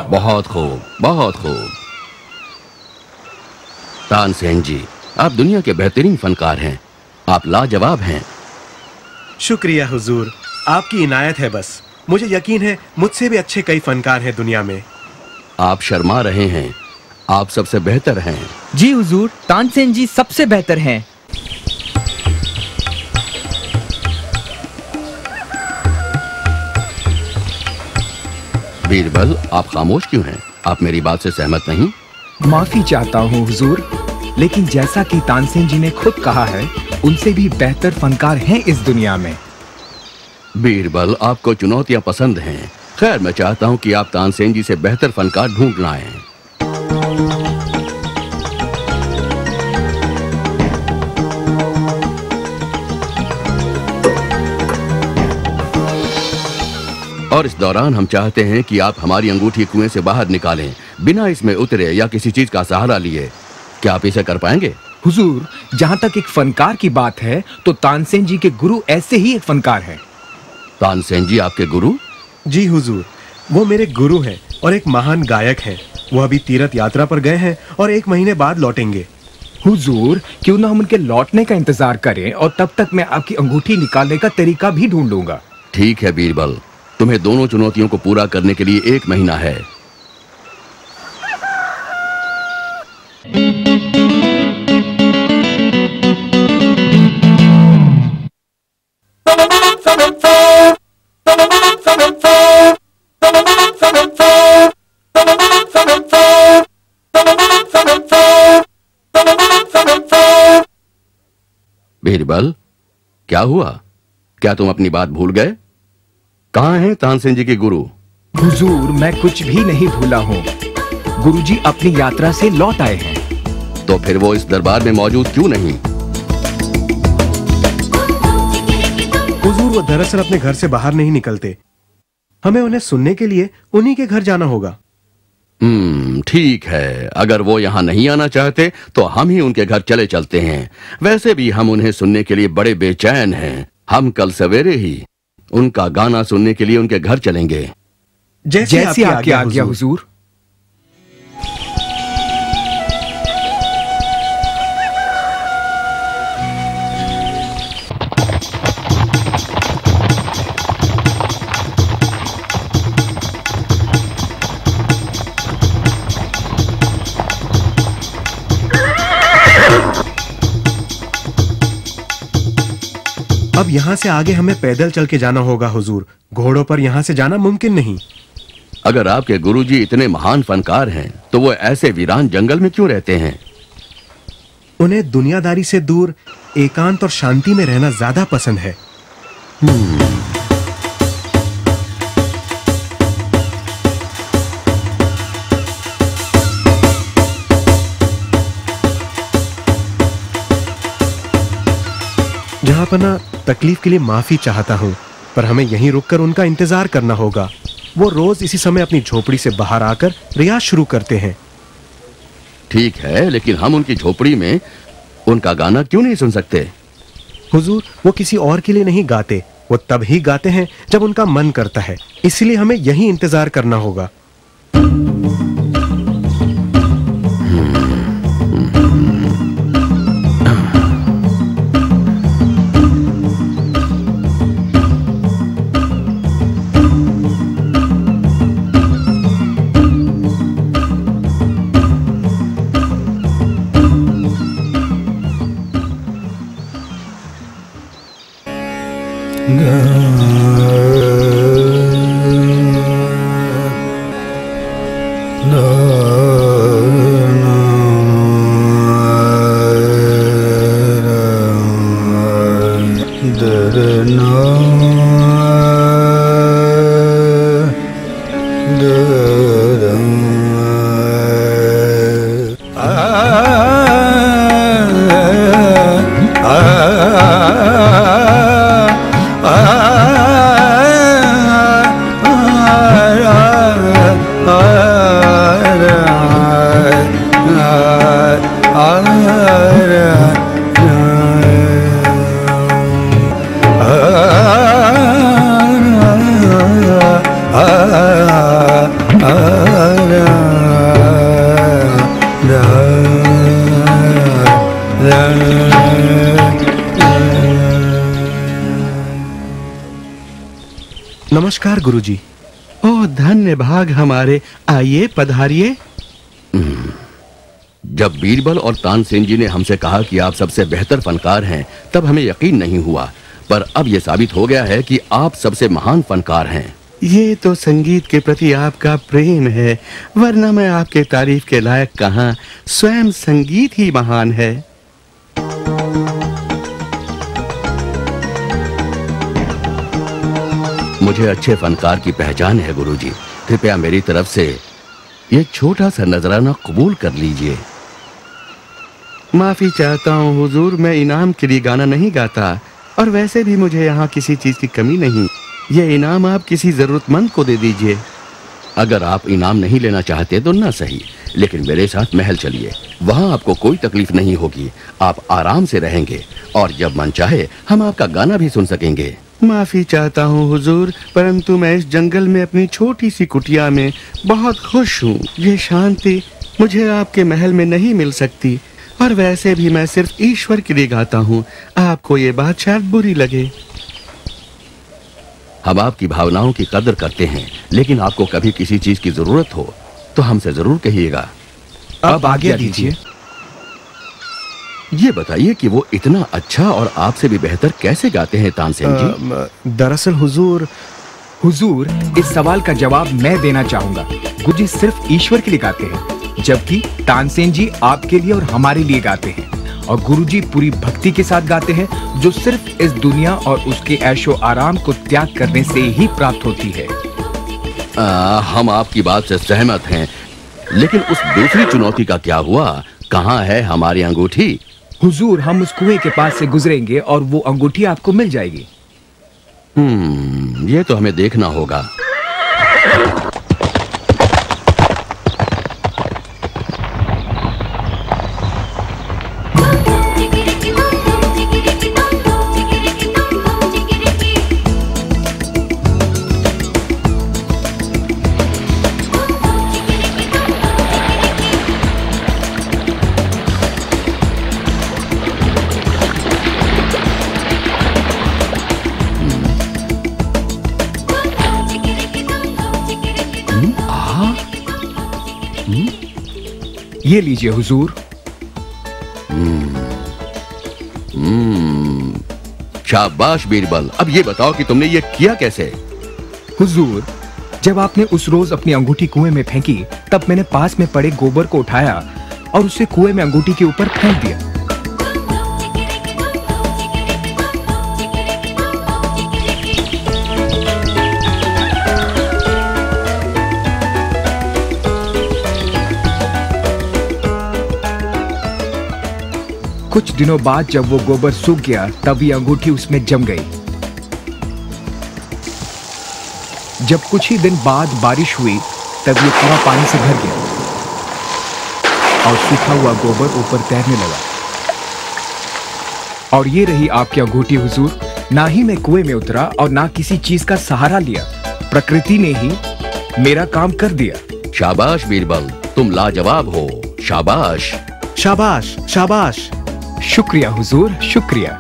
बहुत खूब, बहुत खूब। तानसेन जी, आप दुनिया के बेहतरीन फनकार हैं। आप लाजवाब हैं। शुक्रिया हुजूर, आपकी इनायत है बस। मुझे यकीन है मुझसे भी अच्छे कई फनकार हैं दुनिया में। आप शर्मा रहे हैं। आप सबसे बेहतर हैं। जी हुजूर, तानसेन जी सबसे बेहतर हैं। बीरबल, आप खामोश क्यों हैं? आप मेरी बात से सहमत नहीं? माफी चाहता हूँ हुजूर, लेकिन जैसा कि तानसेन जी ने खुद कहा है, उनसे भी बेहतर फनकार हैं इस दुनिया में। बीरबल, आपको चुनौतियां पसंद हैं। खैर, मैं चाहता हूं कि आप तानसेन जी से बेहतर फनकार ढूंढ लाएं। और इस दौरान हम चाहते हैं कि आप हमारी अंगूठी कुएं से बाहर निकालें, बिना इसमें उतरे या किसी चीज का सहारा लिए। क्या आप इसे कर पाएंगे? हुजूर, जहाँ तक एक फनकार की बात है, तो तानसेन जी के गुरु ऐसे ही एक फनकार हैं। तानसेन जी आपके गुरु? जी हुजूर, वो मेरे गुरु हैं और एक महान गायक हैं। वो अभी तीर्थ यात्रा पर गए हैं और 1 महीने बाद लौटेंगे। हुजूर, क्यों ना हम उनके लौटने का इंतजार करें और तब तक मैं आपकी अंगूठी निकालने का तरीका भी ढूंढ लूंगा। ठीक है बीरबल, तुम्हें दोनों चुनौतियों को पूरा करने के लिए 1 महीना है। बीरबल, क्या हुआ? क्या तुम अपनी बात भूल गए? कहाँ हैं तानसेन जी के गुरु? हुजूर, मैं कुछ भी नहीं भूला हूँ। गुरुजी अपनी यात्रा से लौट आए हैं। तो फिर वो इस दरबार में मौजूद क्यों नहीं? हुजूर, वो दरअसल अपने घर से बाहर नहीं निकलते। हमें उन्हें सुनने के लिए उन्हीं के घर जाना होगा। ठीक है। अगर वो यहाँ नहीं आना चाहते तो हम ही उनके घर चले चलते हैं। वैसे भी हम उन्हें सुनने के लिए बड़े बेचैन हैं। हम कल सवेरे ही उनका गाना सुनने के लिए उनके घर चलेंगे। जैसी आपकी आज्ञा हुजूर। अब यहाँ से आगे हमें पैदल चल के जाना होगा हुजूर। घोड़ों पर यहाँ से जाना मुमकिन नहीं। अगर आपके गुरुजी इतने महान फनकार हैं, तो वो ऐसे वीरान जंगल में क्यों रहते हैं? उन्हें दुनियादारी से दूर एकांत और शांति में रहना ज्यादा पसंद है। जहाँ पना तकलीफ के लिए माफी चाहता हूँ, पर हमें यहीं रुककर उनका इंतजार करना होगा। वो रोज इसी समय अपनी झोपड़ी से बाहर आकर रियाज शुरू करते हैं। ठीक है, लेकिन हम उनकी झोपड़ी में उनका गाना क्यों नहीं सुन सकते? हुजूर, वो किसी और के लिए नहीं गाते। वो तब ही गाते हैं जब उनका मन करता है। इसलिए हमें यहीं इंतजार करना होगा। नमस्कार गुरुजी। ओह धन्य भाग हमारे, आइए पधारिए। जब बीरबल और तानसेन जी ने हमसे कहा कि आप सबसे बेहतर फनकार हैं, तब हमें यकीन नहीं हुआ, पर अब यह साबित हो गया है कि आप सबसे महान फनकार हैं। ये तो संगीत के प्रति आपका प्रेम है, वरना मैं आपके तारीफ के लायक कहां, स्वयं संगीत ही महान है। मुझे अच्छे फनकार की पहचान है गुरुजी, कृपया मेरी तरफ से ये छोटा सा नजराना कबूल कर लीजिए। माफी चाहता हूँ हुजूर, मैं इनाम के लिए गाना नहीं गाता, और वैसे भी मुझे यहाँ किसी चीज की कमी नहीं। ये इनाम आप किसी जरूरतमंद को दे दीजिए। अगर आप इनाम नहीं लेना चाहते तो ना सही, लेकिन मेरे साथ महल चलिए, वहाँ आपको कोई तकलीफ नहीं होगी, आप आराम से रहेंगे, और जब मन चाहे हम आपका गाना भी सुन सकेंगे। माफी चाहता हूँ हुजूर, परंतु मैं इस जंगल में अपनी छोटी सी कुटिया में बहुत खुश हूँ। ये शांति मुझे आपके महल में नहीं मिल सकती, और वैसे भी मैं सिर्फ ईश्वर के लिए गाता हूँ। आपको ये बात शायद बुरी लगे। हम आपकी भावनाओं की कदर करते हैं, लेकिन आपको कभी किसी चीज की जरूरत हो तो हमसे जरूर कहिएगा। अब आज्ञा दीजिए। ये बताइए कि वो इतना अच्छा और आपसे भी बेहतर कैसे गाते हैं तानसेन जी? दरअसल हुजूर, इस सवाल का जवाब मैं देना चाहूंगा। गुरुजी सिर्फ ईश्वर के लिए गाते हैं, जबकि तानसेन जी आपके लिए और हमारे लिए गाते हैं, और गुरुजी पूरी भक्ति के साथ गाते हैं, जो सिर्फ इस दुनिया और उसके ऐशो आराम को त्याग करने से ही प्राप्त होती है। हम आपकी बात से सहमत हैं, लेकिन उस दूसरी चुनौती का क्या हुआ? कहाँ है हमारी अंगूठी? हुजूर, हम उस कुएं के पास से गुजरेंगे और वो अंगूठी आपको मिल जाएगी। ये तो हमें देखना होगा। ये लीजिए हुजूर। शाबाश बीरबल। अब ये बताओ कि तुमने ये किया कैसे? हुजूर, जब आपने उस रोज अपनी अंगूठी कुएं में फेंकी, तब मैंने पास में पड़े गोबर को उठाया और उसे कुएं में अंगूठी के ऊपर फेंक दिया। कुछ दिनों बाद जब वो गोबर सूख गया, तब ये अंगूठी उसमें जम गई। जब कुछ ही दिन बाद बारिश हुई, तब ये पूरा पानी से भर गया और सूखा हुआ गोबर ऊपर तैरने लगा। और ये रही आपकी अंगूठी हुजूर। ना ही मैं कुएं में उतरा और ना किसी चीज का सहारा लिया, प्रकृति ने ही मेरा काम कर दिया। शाबाश बीरबल, तुम लाजवाब हो। शाबाश शाबाश शाबाश। शुक्रिया हुजूर, शुक्रिया।